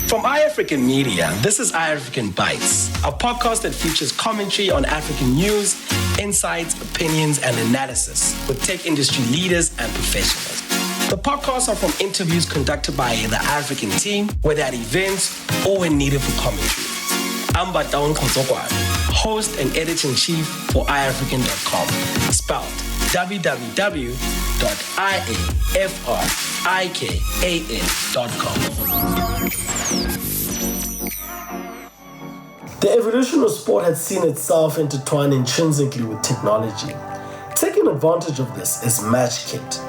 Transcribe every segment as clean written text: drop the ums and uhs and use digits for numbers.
From iAfrican Media, this is iAfrican Bites, a podcast that features commentary on African news, insights, opinions, and analysis with tech industry leaders and professionals. The podcasts are from interviews conducted by the iAfrican team, whether at events or when needed for commentary. I'm Bataon Konsokwane, host and editor-in-chief for iAfrican.com, spelled www.iafrikan.com. The evolution of sport has seen itself intertwined intrinsically with technology. Taking advantage of this is Matchkit,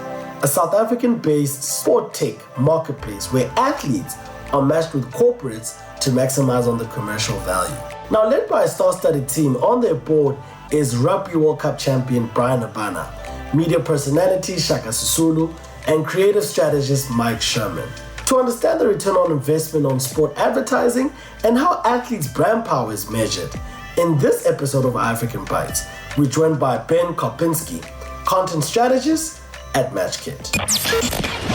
a South African-based sport tech marketplace where athletes are matched with corporates to maximize on the commercial value. Now, led by a star-studded team, on their board is Rugby World Cup champion Brian Abana, media personality Shaka Sisulu, and creative strategist Mike Sherman. To understand the return on investment on sport advertising and how athletes' brand power is measured, in this episode of African Bites, we're joined by Ben Karpinski, content strategist at Matchkit.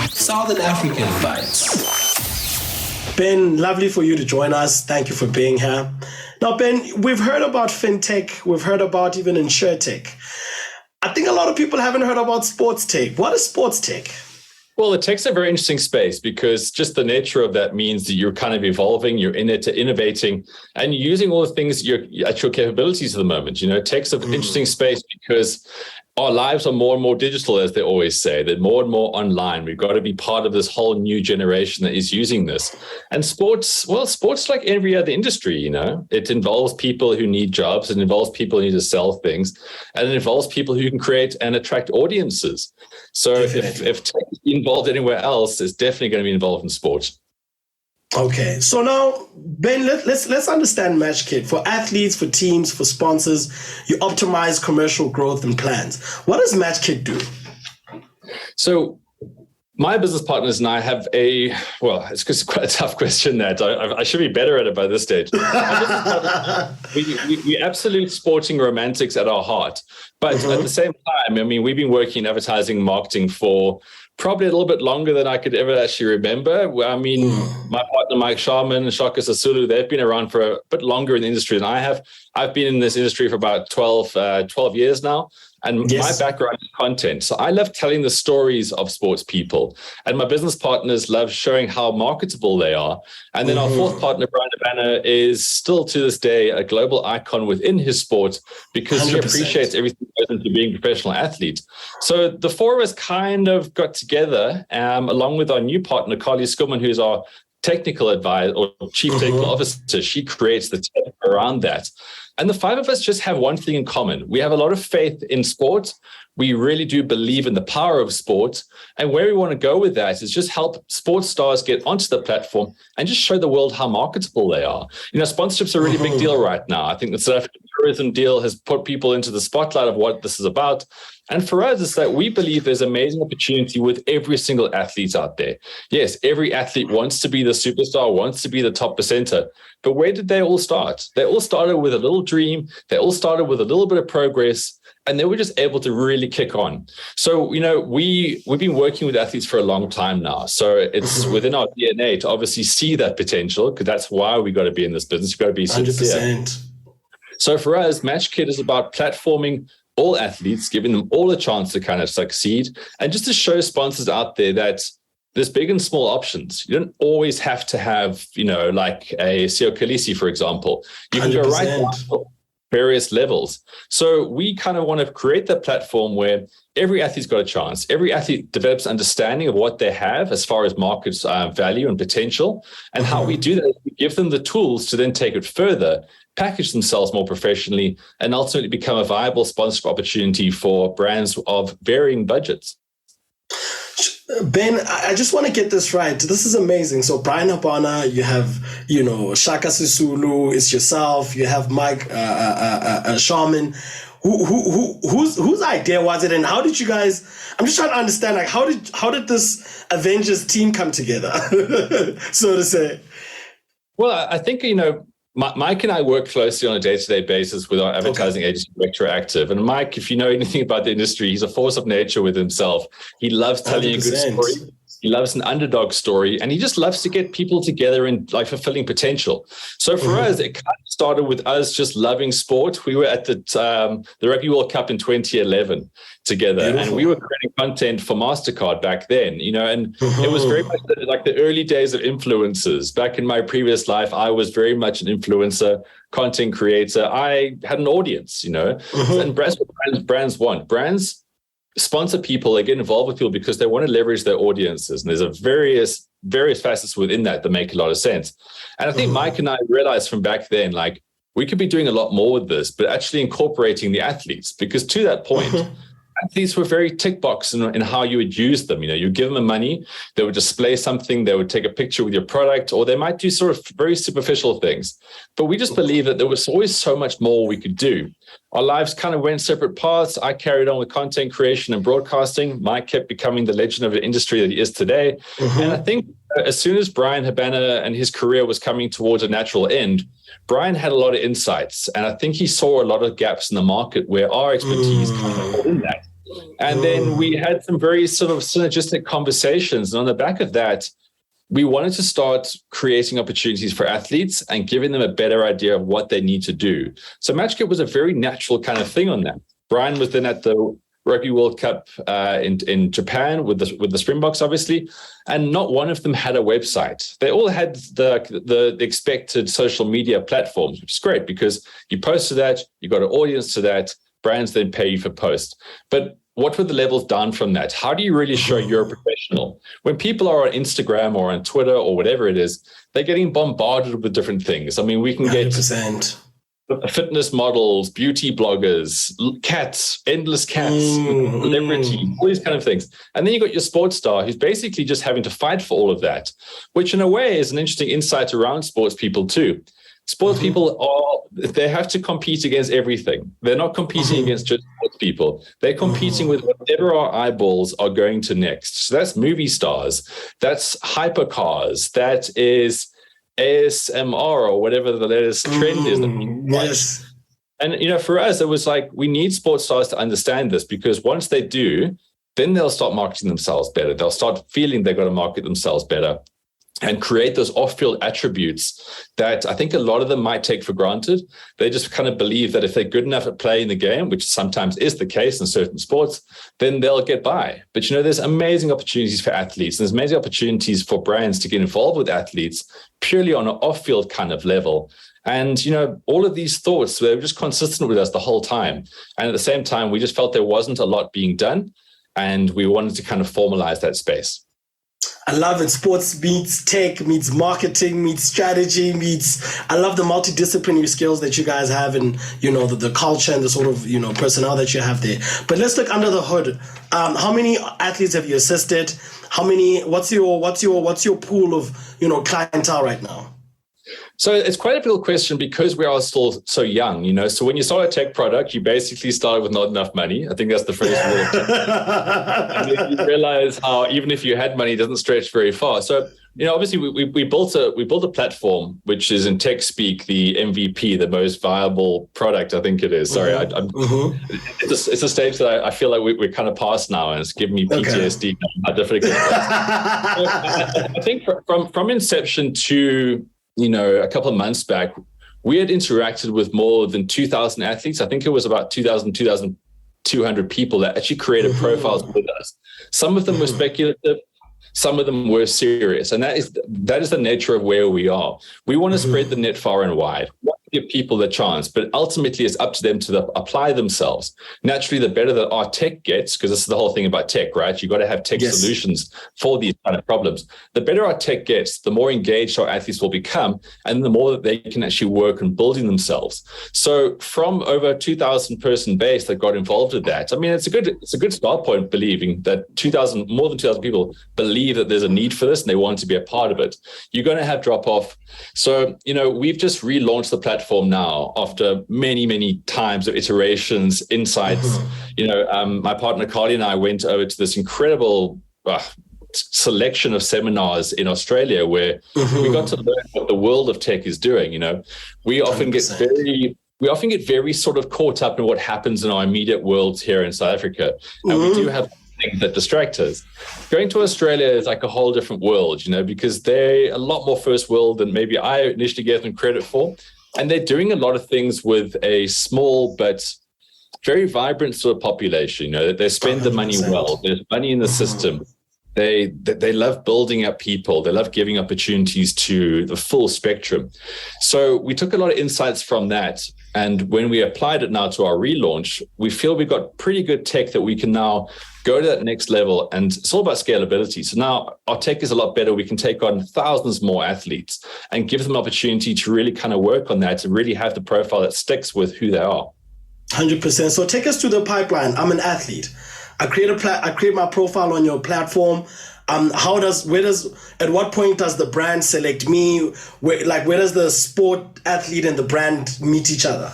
Southern African Bites. Ben, lovely for you to join us. Thank you for being here. Now, Ben, we've heard about fintech. We've heard about even insurtech. I think a lot of people haven't heard about sports tech. What is sports tech? Well, the tech's a very interesting space because just the nature of that means that you're kind of evolving, you're in it, innovating, and you're using all the things at your capabilities at the moment. You know, tech's an interesting space because our lives are more and more digital, as they always say. They're more and more online. We've got to be part of this whole new generation that is using this. And sports like every other industry, you know. It involves people who need jobs. It involves people who need to sell things. And it involves people who can create and attract audiences. So if tech is involved anywhere else, it's definitely going to be involved in sports. Okay, so now, Ben, let's understand Matchkit. For athletes, for teams, for sponsors, you optimize commercial growth and plans. What does Matchkit do? So my business partners and I have it's quite a tough question that I should be better at it by this stage. we absolute sporting romantics at our heart. But at the same time, I mean, we've been working in advertising and marketing for probably a little bit longer than I could ever actually remember. I mean, my partner, Mike Sherman and Shaka Sisulu, they've been around for a bit longer in the industry than I have. I've been in this industry for about 12 years now. And my background is content. So I love telling the stories of sports people. And my business partners love showing how marketable they are. And then our fourth partner, Brian Abana, is still to this day a global icon within his sport because 100%. He appreciates everything that goes into being a professional athlete. So the four of us kind of got together along with our new partner, Carly Skillman, who's our technical advisor or chief technical officer. She creates the tech around that. And the five of us just have one thing in common. We have a lot of faith in sport. We really do believe in the power of sport. And where we want to go with that is just help sports stars get onto the platform and just show the world how marketable they are. You know, sponsorships are a really big deal right now. I think the South African tourism deal has put people into the spotlight of what this is about. And for us, it's that we believe there's amazing opportunity with every single athlete out there. Yes, every athlete wants to be the superstar, wants to be the top percenter. But where did they all start? They all started with a little dream. They all started with a little bit of progress. And they were just able to really kick on. So, you know, we've been working with athletes for a long time now. So it's within our DNA to obviously see that potential, because that's why we got to be in this business. You've got to be sincere. 100%. So for us, Matchkit is about platforming all athletes, giving them all a chance to kind of succeed, and just to show sponsors out there that there's big and small options. You don't always have to have, you know, like a Sio Khaleesi, for example. You can 100%. Go right down to various levels. So we kind of want to create that platform where every athlete's got a chance. Every athlete develops understanding of what they have as far as market value and potential. And how we do that is we give them the tools to then take it further, package themselves more professionally, and ultimately become a viable sponsorship opportunity for brands of varying budgets. Ben, I just want to get this right. This is amazing. So Brian Abana, you have, you know, Shaka Sisulu, it's yourself, you have Mike Sherman. Whose idea was it, and how did you guys? I'm just trying to understand, like, how did this Avengers team come together, so to say? Well, I think, you know, Mike and I work closely on a day-to-day basis with our advertising agency, Director Active. And Mike, if you know anything about the industry, he's a force of nature with himself. He loves telling 100%. A good story. He loves an underdog story, and he just loves to get people together in like fulfilling potential. So for us, it kind of started with us just loving sport. We were at the Rugby World Cup in 2011 together, and we were creating content for MasterCard back then, and it was very much like the early days of influencers. Back in my previous life, I was very much an influencer, content creator. I had an audience, and brands want. Brands sponsor people, they get involved with people because they want to leverage their audiences. And there's a various facets within that make a lot of sense. And I think Mike and I realized from back then, like, we could be doing a lot more with this, but actually incorporating the athletes, because to that point, athletes were very tick box in how you would use them. You give them the money, they would display something, they would take a picture with your product, or they might do sort of very superficial things. But we just believe that there was always so much more we could do. Our lives kind of went separate paths. I carried on with content creation and broadcasting. Mike kept becoming the legend of the industry that he is today. And I think as soon as Brian Habana and his career was coming towards a natural end, Brian had a lot of insights. And I think he saw a lot of gaps in the market where our expertise kind of fell in that. And then we had some very sort of synergistic conversations. And on the back of that, we wanted to start creating opportunities for athletes and giving them a better idea of what they need to do. So Matchkit was a very natural kind of thing on that. Brian was then at the Rugby World Cup in Japan with the Springboks, obviously, and not one of them had a website. They all had the expected social media platforms, which is great because you post to that, you got an audience to that, brands then pay you for post. But what were the levels down from that? How do you really show you're a professional? When people are on Instagram or on Twitter or whatever it is, they're getting bombarded with different things. I mean, we can 100%. get fitness models, beauty bloggers, cats, endless cats, celebrity, all these kind of things. And then you got your sports star who's basically just having to fight for all of that, which in a way is an interesting insight around sports people too. Sports people they have to compete against everything. They're not competing against just sports people. They're competing with whatever our eyeballs are going to next. So that's movie stars, that's hypercars, that is ASMR or whatever the latest trend is. Yes. And, for us, it was like, we need sports stars to understand this, because once they do, then they'll start marketing themselves better. They'll start feeling they've got to market themselves better and create those off-field attributes that I think a lot of them might take for granted. They just kind of believe that if they're good enough at playing the game, which sometimes is the case in certain sports, then they'll get by. But, there's amazing opportunities for athletes. There's amazing opportunities for brands to get involved with athletes purely on an off-field kind of level. And, all of these thoughts, they were just consistent with us the whole time. And at the same time, we just felt there wasn't a lot being done, and we wanted to kind of formalize that space. I love it. Sports meets tech, meets marketing, meets strategy, I love the multidisciplinary skills that you guys have, and, the culture and the sort of, personnel that you have there. But let's look under the hood. How many athletes have you assisted? What's your pool of, clientele right now? So it's quite a difficult question because we are still so young, So when you start a tech product, you basically start with not enough money. I think that's the first rule. And then you realize how even if you had money, it doesn't stretch very far. So, obviously we built a platform, which is in tech speak, the MVP, the most viable product, I think it is. Sorry, it's a stage that I feel like we're kind of past now, and it's giving me PTSD. Okay. How difficult it is. I think from inception to a couple of months back, we had interacted with more than 2,000 athletes. I think it was about 2,200 people that actually created profiles with us. Some of them were speculative, some of them were serious. And that is the nature of where we are. We want to spread the net far and wide. We want to give people the chance, but ultimately it's up to them to apply themselves. Naturally, the better that our tech gets, because this is the whole thing about tech, right? You've got to have tech solutions for these kind of problems. The better our tech gets, the more engaged our athletes will become, and the more that they can actually work on building themselves. So from over a 2,000 person base that got involved with that, I mean, it's a good start point, believing that more than 2,000 people believe that there's a need for this and they want to be a part of it. You're going to have drop off. So, we've just relaunched the platform now after many, many times of iterations, insights. My partner Carly and I went over to this incredible selection of seminars in Australia where we got to learn what the world of tech is doing. We often 100%. get very sort of caught up in what happens in our immediate world here in South Africa. And we do have things that distract us. Going to Australia is like a whole different world, because they're a lot more first world than maybe I initially gave them credit for. And they're doing a lot of things with a small but very vibrant sort of population. They spend the money well. There's money in the system. They love building up people. They love giving opportunities to the full spectrum. So we took a lot of insights from that. And when we applied it now to our relaunch, we feel we've got pretty good tech that we can now go to that next level. And it's all about scalability. So now our tech is a lot better. We can take on thousands more athletes and give them opportunity to really kind of work on that, to really have the profile that sticks with who they are. 100%. So take us to the pipeline. I'm an athlete. I create my profile on your platform. At what point does the brand select me? Where does the sport athlete and the brand meet each other?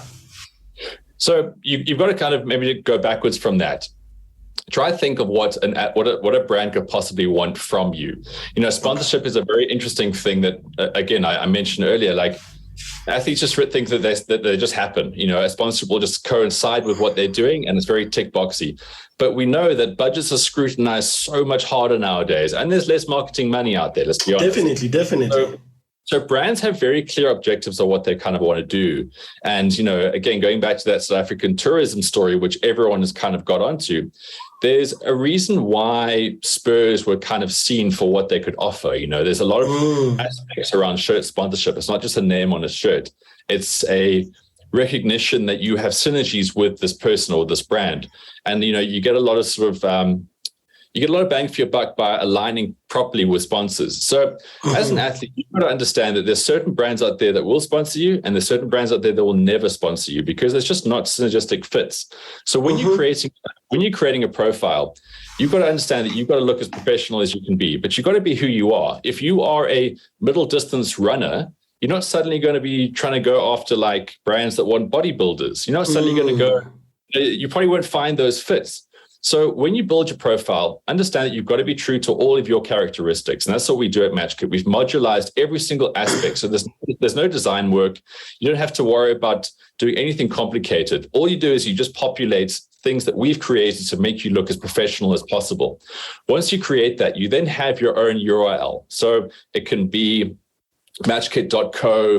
So you've got to kind of maybe go backwards from that. Try to think of what a brand could possibly want from you. Sponsorship is a very interesting thing that, again, I mentioned earlier, like, athletes just think that they just happen. A sponsorship will just coincide with what they're doing, and it's very tick boxy. But we know that budgets are scrutinized so much harder nowadays, and there's less marketing money out there. Let's be honest. Definitely. So brands have very clear objectives of what they kind of want to do. And, again, going back to that South African tourism story, which everyone has kind of got onto, there's a reason why Spurs were kind of seen for what they could offer. There's a lot of aspects around shirt sponsorship. It's not just a name on a shirt. It's a recognition that you have synergies with this person or this brand. And, you get a lot of sort of, you get a lot of bang for your buck by aligning properly with sponsors. So as an athlete, you've got to understand that there's certain brands out there that will sponsor you, and there's certain brands out there that will never sponsor you because it's just not synergistic fits. So when you're creating a profile, you've got to understand that you've got to look as professional as you can be, but you've got to be who you are. If you are a middle distance runner, you're not suddenly going to be trying to go after like brands that want bodybuilders. You're not suddenly going to go, you probably won't find those fits. So when you build your profile, understand that you've got to be true to all of your characteristics. And that's what we do at Matchkit. We've modularized every single aspect. So there's no design work. You don't have to worry about doing anything complicated. All you do is you just populate things that we've created to make you look as professional as possible. Once you create that, you then have your own URL. So it can be matchkit.co/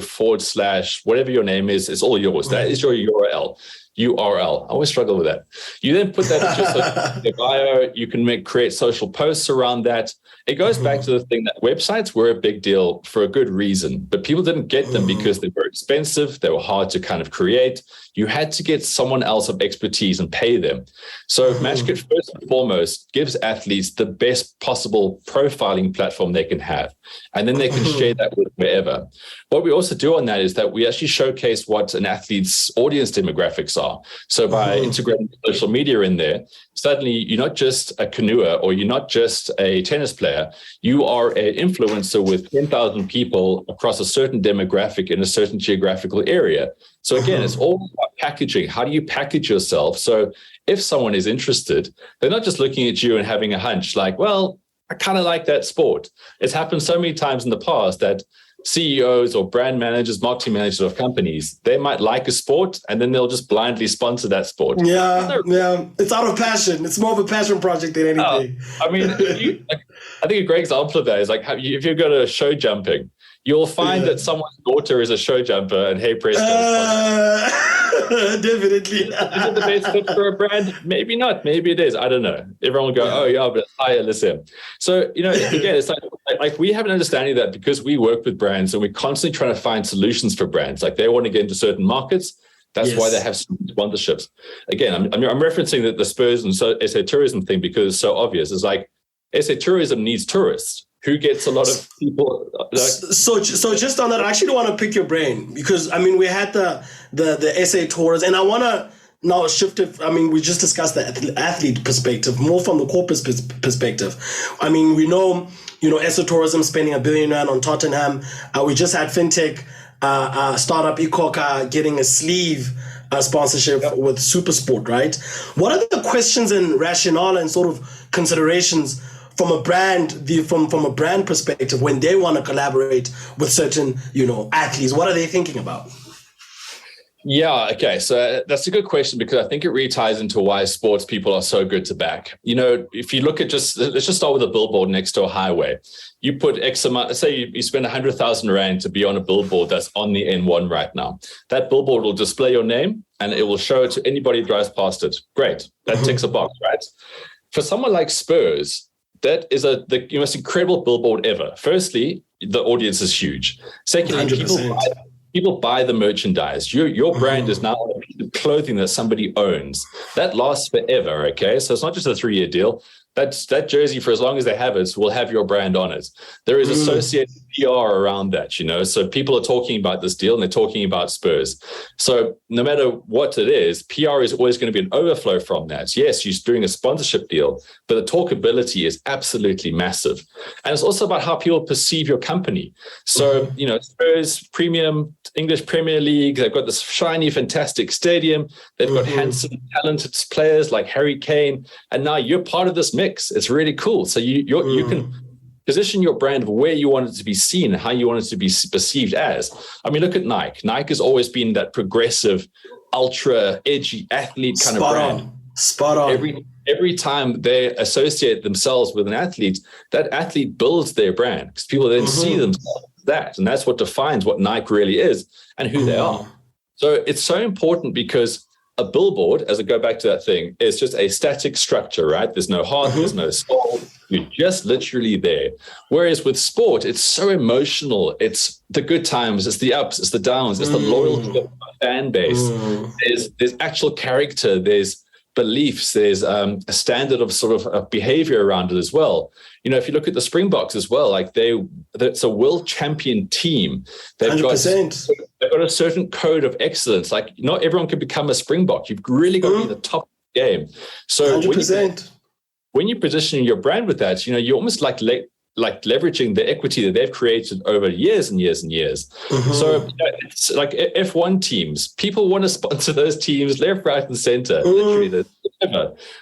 whatever your name is, it's all yours. That is your URL. I always struggle with that. You then put that into your bio. You can create social posts around that. It goes back to the thing that websites were a big deal for a good reason, but people didn't get them because they were expensive. They were hard to kind of create. You had to get someone else of expertise and pay them. So Matchkit, first and foremost, gives athletes the best possible profiling platform they can have. And then they can share that with wherever. What we also do on that is that we actually showcase what an athlete's audience demographics are. So by integrating social media in there, suddenly you're not just a canoeer or you're not just a tennis player. You are an influencer with 10,000 people across a certain demographic in a certain geographical area. So again, it's all about packaging. How do you package yourself? So if someone is interested, they're not just looking at you and having a hunch like, well, I kind of like that sport. It's happened so many times in the past that CEOs or brand managers, marketing managers of companies, they might like a sport and then they'll just blindly sponsor that sport. Yeah. It's out of passion. It's more of a passion project than anything. I mean, I think a great example of that is like if you go to show jumping, you'll find that someone's daughter is a show jumper and hey, presto. Definitely. Is it the best fit for a brand? Maybe not. Maybe it is. I don't know. Everyone will go, oh yeah, but it's higher, listen. So, again, it's like we have an understanding that because we work with brands and we're constantly trying to find solutions for brands, like they want to get into certain markets. That's why they have sponsorships. Again, I'm referencing the Spurs and SA Tourism thing because it's so obvious. It's like SA Tourism needs tourists. Who gets a lot of people? So just on that, I actually want to pick your brain because we had the SA Tours, and I want to now shift it. We just discussed the athlete perspective, more from the corporate perspective. We know SA Tourism spending $1 billion on Tottenham. We just had fintech startup Ikoka getting a sleeve sponsorship with Supersport, right? What are the questions and rationale and sort of considerations from a brand, from a brand perspective, when they want to collaborate with certain, athletes? What are they thinking about? Yeah, okay. So that's a good question, because I think it really ties into why sports people are so good to back. If you look at let's just start with a billboard next to a highway. You put X amount, let's say you spend 100,000 Rand to be on a billboard that's on the N1 right now. That billboard will display your name and it will show it to anybody who drives past it. Great. That ticks a box, right? For someone like Spurs, that is the most incredible billboard ever. Firstly, the audience is huge. Secondly, people buy the merchandise. Your brand is now a piece of clothing that somebody owns. That lasts forever, okay? So it's not just a 3-year deal. That jersey, for as long as they have it, will have your brand on it. There is associated PR around that, So people are talking about this deal and they're talking about Spurs. So no matter what it is, PR is always going to be an overflow from that. Yes, you're doing a sponsorship deal, but the talkability is absolutely massive. And it's also about how people perceive your company. So, Spurs Premium, English Premier League, they've got this shiny, fantastic stadium. They've got handsome, talented players like Harry Kane. And now you're part of this mix. It's really cool. So you can position your brand where you want it to be seen, how you want it to be perceived as. I mean, look at Nike. Nike has always been that progressive, ultra edgy athlete kind of brand. Spot on. Every time they associate themselves with an athlete, that athlete builds their brand, because people then see themselves as that. And that's what defines what Nike really is and who they are. So it's so important, because a billboard, as I go back to that thing, is just a static structure, right? There's no heart, there's no soul. You're just literally there. Whereas with sport, it's so emotional. It's the good times, it's the ups, it's the downs, it's the loyalty of the fan base. There's actual character, there's beliefs, there's a standard of sort of behavior around it as well. If you look at the Springboks as well, like it's a world champion team. They've 100%. They've got a certain code of excellence. Like, not everyone can become a Springbok. You've really got to be the top of the game. So 100%. When you position your brand with that, you're almost like leveraging the equity that they've created over years and years and years. So it's like F1 teams. People want to sponsor those teams left, right, and center. Literally,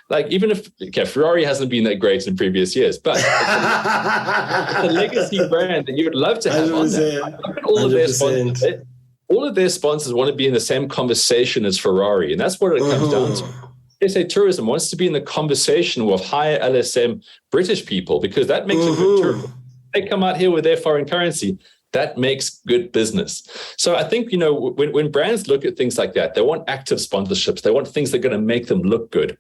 like, even if Ferrari hasn't been that great in previous years, but it's a legacy brand that you would love to have 100%. On there. Look at all of their sponsors. All of their sponsors want to be in the same conversation as Ferrari, and that's what it comes down to. SA Tourism wants to be in the conversation with higher LSM British people, because that makes a good tourism. They come out here with their foreign currency. That makes good business. So I think, when brands look at things like that, they want active sponsorships. They want things that are going to make them look good.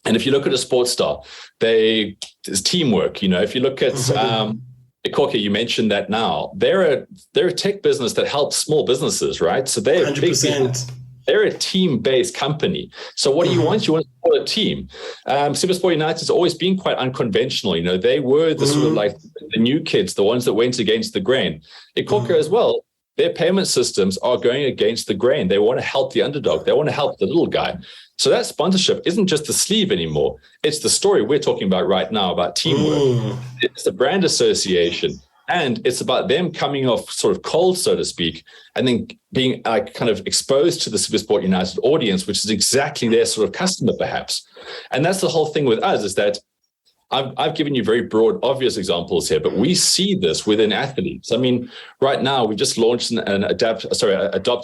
And if you look at a sports star, there's teamwork. If you look at Korke, you mentioned that now. They're a tech business that helps small businesses, right? So they're 100%. They're a team-based company. So what do you want? You want to support a team. SuperSport United has always been quite unconventional. They were the sort of like the new kids, the ones that went against the grain. Korke as well, their payment systems are going against the grain. They want to help the underdog. They want to help the little guy. So that sponsorship isn't just the sleeve anymore. It's the story we're talking about right now, about teamwork. It's the brand association. And it's about them coming off sort of cold, so to speak, and then being kind of exposed to the SuperSport United audience, which is exactly their sort of customer, perhaps. And that's the whole thing with us, is that I've given you very broad, obvious examples here, but we see this within athletes. I mean, right now, we just launched an Adopt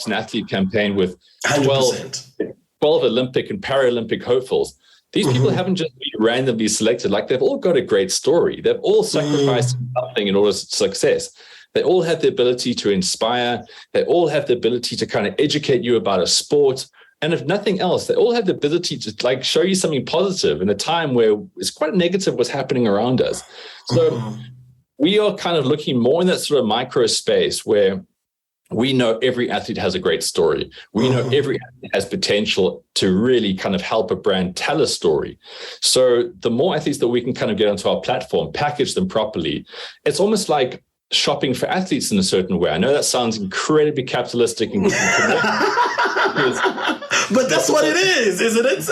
an Athlete campaign with 12 Olympic and Paralympic hopefuls. These people haven't just been randomly selected. Like, they've all got a great story. They've all sacrificed something in order to success. They all have the ability to inspire. They all have the ability to kind of educate you about a sport. And if nothing else, they all have the ability to show you something positive in a time where it's quite negative what's happening around us. So we are kind of looking more in that sort of micro space where we know every athlete has a great story. We know every athlete has potential to really kind of help a brand tell a story. So the more athletes that we can kind of get onto our platform, package them properly, it's almost like shopping for athletes in a certain way. I know that sounds incredibly capitalistic and but that's what it is, isn't it?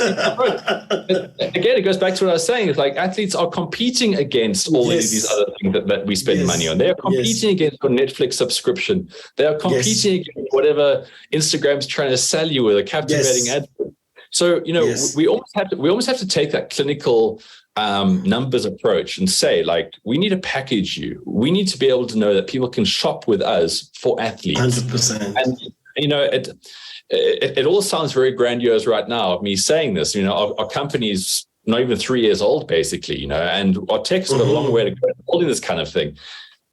Again, it goes back to what I was saying. It's like athletes are competing against all of these other things that we spend money on. They are competing against your Netflix subscription. They are competing against whatever Instagram's trying to sell you with a captivating ad. So, we almost have to take that clinical numbers approach and say, like, we need to package you. We need to be able to know that people can shop with us for athletes. 100%. And it all sounds very grandiose right now of me saying this. Our company's not even 3 years old, basically, and our tech's got a long way to go building this kind of thing.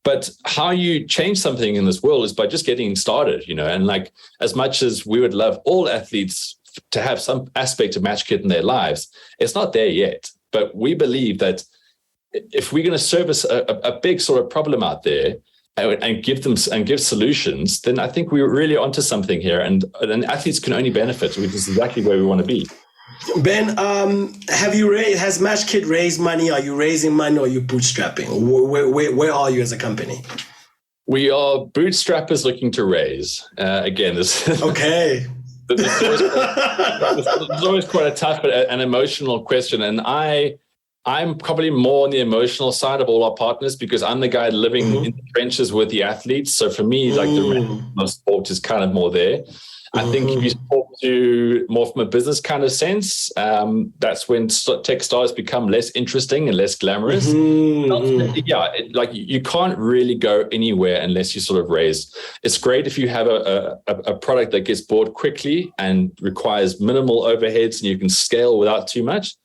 But how you change something in this world is by just getting started, and like, as much as we would love all athletes to have some aspect of Matchkit in their lives, it's not there yet. But we believe that if we're going to service a big sort of problem out there and give solutions, then I think we're really onto something here, and athletes can only benefit, which is exactly where we want to be. Ben, has Matchkit raised money? Are you raising money, or are you bootstrapping? Where are you as a company? We are bootstrappers looking to raise. Again, this okay. It's always quite a tough and emotional question, and I'm probably more on the emotional side of all our partners, because I'm the guy living in the trenches with the athletes. So for me, like the sport is kind of more there. I think if you talk to more from a business kind of sense, that's when tech stars become less interesting and less glamorous. Like you can't really go anywhere unless you sort of raise. It's great if you have a product that gets bought quickly and requires minimal overheads and you can scale without too much.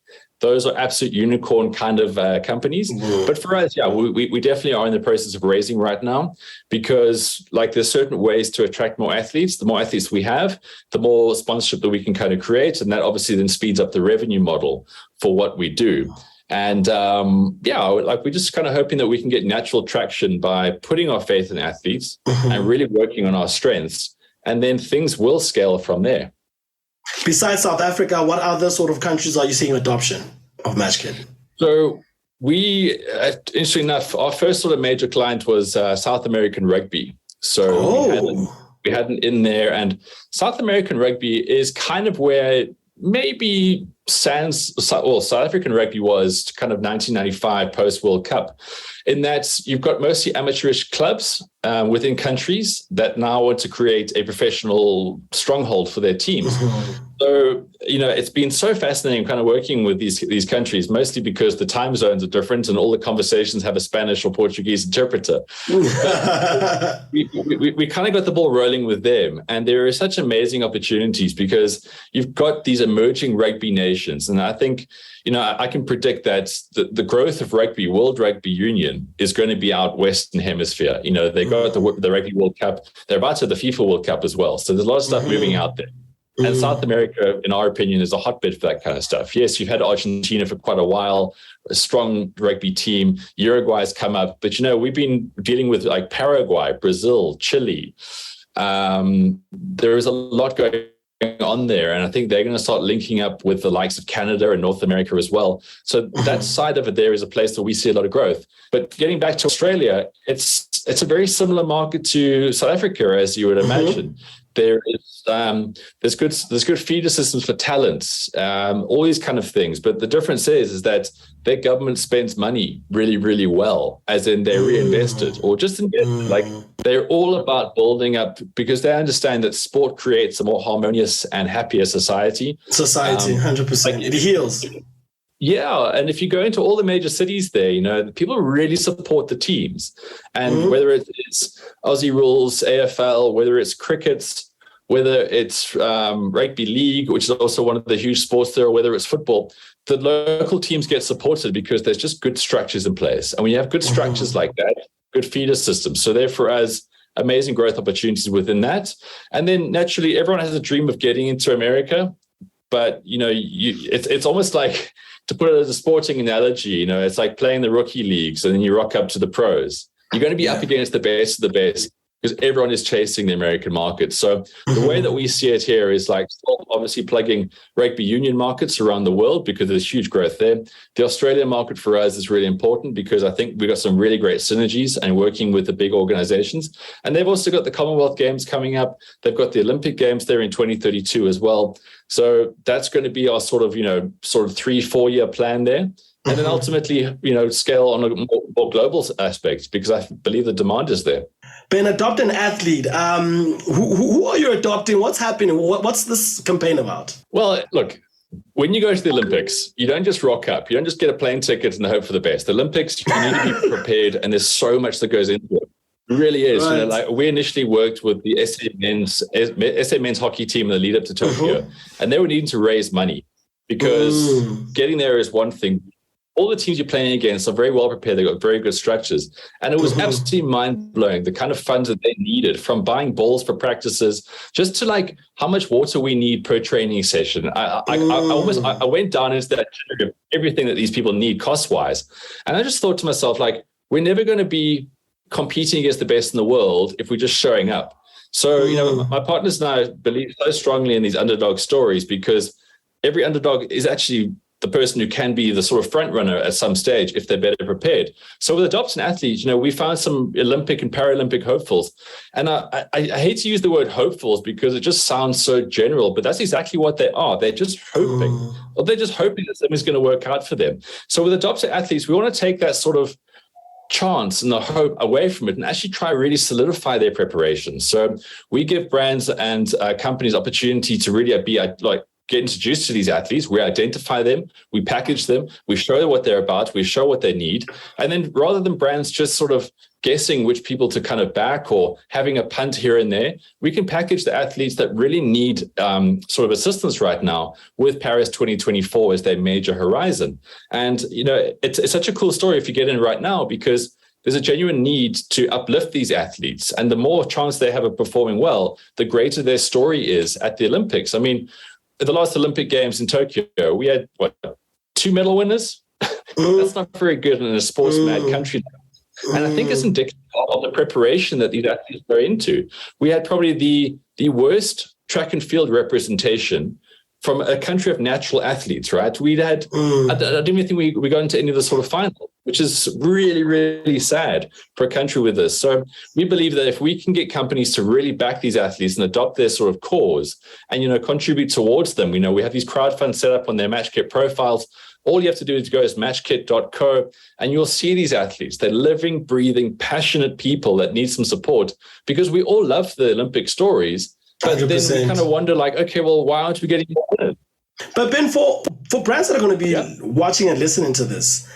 Those are absolute unicorn kind of companies. But for us, we definitely are in the process of raising right now, because like there's certain ways to attract more athletes. The more athletes we have, the more sponsorship that we can kind of create. And that obviously then speeds up the revenue model for what we do. And we're just kind of hoping that we can get natural traction by putting our faith in athletes and really working on our strengths. And then things will scale from there. Besides South Africa, what other sort of countries are you seeing adoption of Matchkit? So interestingly enough, our first sort of major client was South American rugby. So we had an in there, and South American rugby is kind of where maybe South African rugby was kind of 1995 post-World Cup, in that you've got mostly amateurish clubs within countries that now want to create a professional stronghold for their teams. So, it's been so fascinating kind of working with these countries, mostly because the time zones are different and all the conversations have a Spanish or Portuguese interpreter. we kind of got the ball rolling with them. And there are such amazing opportunities because you've got these emerging rugby nations. And I think, I can predict that the growth of rugby, World Rugby Union, is going to be out Western Hemisphere. They got the Rugby World Cup. They're about to the FIFA World Cup as well. So there's a lot of stuff moving out there. And South America, in our opinion, is a hotbed for that kind of stuff. Yes, you've had Argentina for quite a while, a strong rugby team. Uruguay's come up. But, we've been dealing with like Paraguay, Brazil, Chile. There is a lot going on there. And I think they're going to start linking up with the likes of Canada and North America as well. So that side of it there is a place that we see a lot of growth. But getting back to Australia, it's a very similar market to South Africa, as you would imagine. There's good feeder systems for talents, all these kind of things. But the difference is that their government spends money really, really well, as in they're reinvested or just invested. Like they're all about building up, because they understand that sport creates a more harmonious and happier society. 100%. It heals. Yeah, and if you go into all the major cities there, people really support the teams. And whether it's Aussie rules, AFL, whether it's cricket, whether it's rugby league, which is also one of the huge sports there, or whether it's football, the local teams get supported because there's just good structures in place. And when you have good structures like that, good feeder systems. So therefore, as amazing growth opportunities within that. And then naturally, everyone has a dream of getting into America. But, it's almost like, to put it as a sporting analogy, it's like playing the rookie leagues and then you rock up to the pros. You're going to be up against the best of the best, because everyone is chasing the American market. So the way that we see it here is like still obviously plugging rugby union markets around the world, because there's huge growth there. The Australian market for us is really important because I think we've got some really great synergies and working with the big organizations. And they've also got the Commonwealth Games coming up. They've got the Olympic Games there in 2032 as well. So that's going to be our sort of 3-4 year plan there. And then ultimately, scale on a more global aspect, because I believe the demand is there. Ben, adopt an athlete. Who are you adopting? What's happening? What's this campaign about? Well, look, when you go to the Olympics, you don't just rock up. You don't just get a plane ticket and hope for the best. The Olympics, you need to be prepared, and there's so much that goes into it. really is. Right. You know, like we initially worked with the SA men's hockey team in the lead up to Tokyo, and they were needing to raise money because getting there is one thing. All the teams you're playing against are very well prepared. They've got very good structures. And it was absolutely mind-blowing, the kind of funds that they needed, from buying balls for practices, just to like how much water we need per training session. I went down into that of everything that these people need cost-wise. And I just thought to myself, like, we're never going to be competing against the best in the world if we're just showing up. So, you know, my partners and I believe so strongly in these underdog stories, because every underdog is actually the person who can be the sort of front runner at some stage if they're better prepared. So with adopting athletes, you know, we found some Olympic and Paralympic hopefuls. And I hate to use the word hopefuls because it just sounds so general, but that's exactly what they are. They're just hoping, or they're just hoping that something's going to work out for them. So with adopted athletes, we want to take that sort of chance and the hope away from it and actually try really solidify their preparation. So we give brands and companies opportunity to really be like, get introduced to these athletes. We identify them, we package them, we show them what they're about, we show what they need. And then rather than brands just sort of guessing which people to kind of back or having a punt here and there, we can package the athletes that really need sort of assistance right now with Paris 2024 as their major horizon. And, you know, it's such a cool story if you get in right now, because there's a genuine need to uplift these athletes. And the more chance they have of performing well, the greater their story is at the Olympics. I mean, at the last Olympic Games in Tokyo, we had, 2 medal winners? That's not very good in a sports-mad country. And I think it's indicative of the preparation that these athletes are into. We had probably the worst track and field representation from a country of natural athletes, right? We'd had, I don't even think we got into any of the sort of final, which is really, really sad for a country with this. So we believe that if we can get companies to really back these athletes and adopt their sort of cause and, you know, contribute towards them, you know, we have these crowd funds set up on their Matchkit profiles. All you have to do is go to matchkit.co and you'll see these athletes. They're living, breathing, passionate people that need some support, because we all love the Olympic stories. But 100%. Then we kind of wonder, like, okay, well, why aren't we getting more? But Ben, for brands that are going to be watching and listening to this,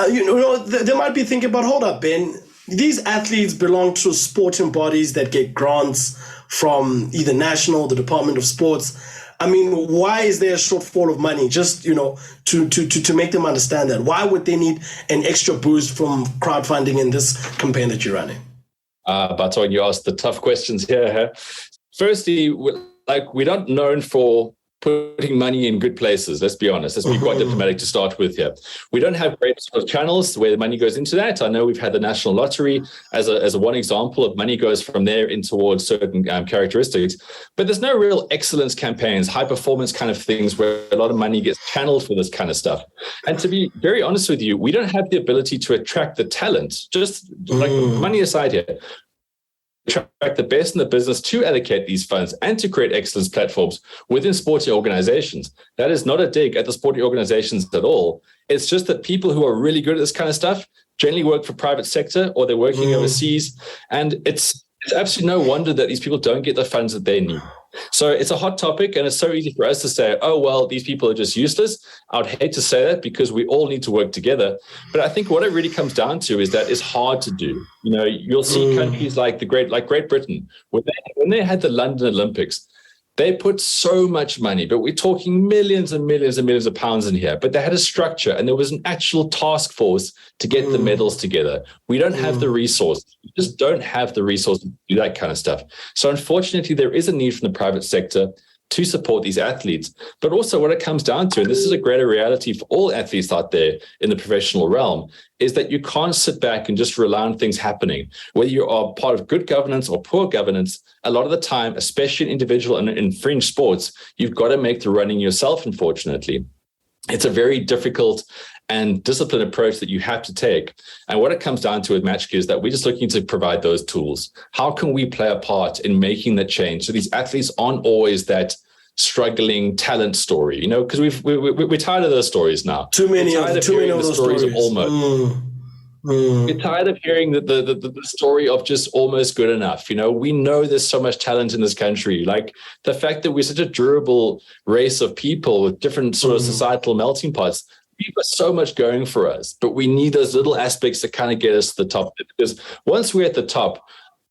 you know, they might be thinking about, hold up, Ben, these athletes belong to sporting bodies that get grants from either national, the Department of Sports. I mean, why is there a shortfall of money? Just, you know, to make them understand that. Why would they need an extra boost from crowdfunding in this campaign that you're running? Baton, you asked the tough questions here. Huh? Firstly, we're not known for putting money in good places. Let's be honest. Let's be quite diplomatic to start with here. We don't have great sort of channels where the money goes into that. I know we've had the National Lottery as a one example of money goes from there in towards certain characteristics, but there's no real excellence campaigns, high performance kind of things where a lot of money gets channeled for this kind of stuff. And to be very honest with you, we don't have the ability to attract the talent, just like money aside here, attract the best in the business to allocate these funds and to create excellence platforms within sporting organizations. That is not a dig at the sporting organizations at all. It's just that people who are really good at this kind of stuff generally work for private sector or they're working overseas. And it's absolutely no wonder that these people don't get the funds that they need. So it's a hot topic, and it's so easy for us to say, oh, well, these people are just useless. I would hate to say that because we all need to work together. But I think what it really comes down to is that it's hard to do. You know, you'll see countries like Great Britain, when they had the London Olympics, they put so much money, but we're talking millions and millions and millions of pounds in here. But they had a structure and there was an actual task force to get the medals together. We don't have the resources. We just don't have the resources to do that kind of stuff. So unfortunately, there is a need from the private sector to support these athletes. But also what it comes down to, and this is a greater reality for all athletes out there in the professional realm, is that you can't sit back and just rely on things happening. Whether you are part of good governance or poor governance, a lot of the time, especially in individual and in fringe sports, you've got to make the running yourself, unfortunately. It's a very difficult and disciplined approach that you have to take. And what it comes down to with Matchkit is that we're just looking to provide those tools. How can we play a part in making that change so these athletes aren't always that struggling talent story, you know, because we're tired of those stories now. Too many of those stories of almost. We're tired of hearing the story of just almost good enough. You know, we know there's so much talent in this country. Like the fact that we're such a durable race of people with different sort of societal melting pots. we've got so much going for us, but we need those little aspects to kind of get us to the top. Because once we're at the top,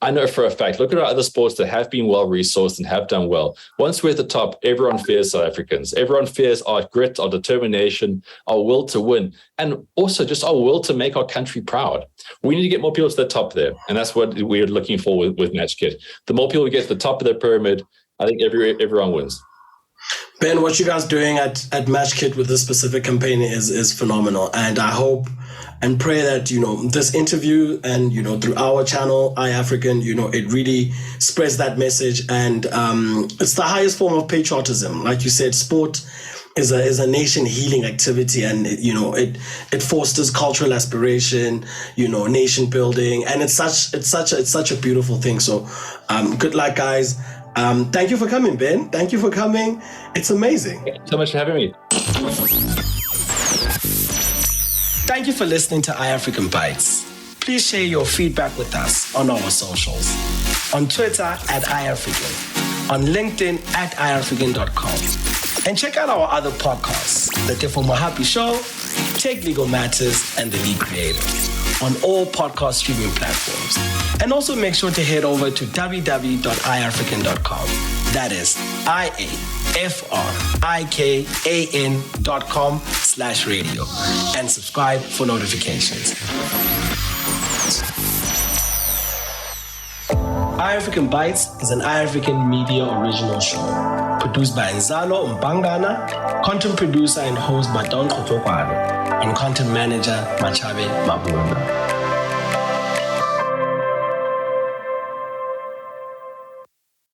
I know for a fact, look at our other sports that have been well-resourced and have done well. Once we're at the top, everyone fears South Africans. Everyone fears our grit, our determination, our will to win, and also just our will to make our country proud. We need to get more people to the top there, and that's what we're looking for with Matchkit. The more people we get to the top of the pyramid, I think everyone wins. Ben, what you guys doing at Matchkit with this specific campaign is phenomenal. And I hope and pray that, this interview and, through our channel, iAfrican, it really spreads that message. And it's the highest form of patriotism. Like you said, sport is a nation healing activity, and it fosters cultural aspiration, nation building, and it's such a beautiful thing. So good luck, guys. Thank you for coming, Ben. Thank you for coming. It's amazing. Thank you so much for having me. Thank you for listening to iAfrican Bites. Please share your feedback with us on our socials. On Twitter at iAfrican, on LinkedIn at iAfrican.com. And check out our other podcasts, The Tefo Mohapi Show, Take Legal Matters, and The Lead Creator on all podcast streaming platforms. And also make sure to head over to www.iafrican.com. That is iafrikan.com/radio, and subscribe for notifications. iAfrican Bites is an iAfrican media original show produced by Nzalo Mbangana, content producer and host Badon Kotokwana, and content manager Machabe Mabuna.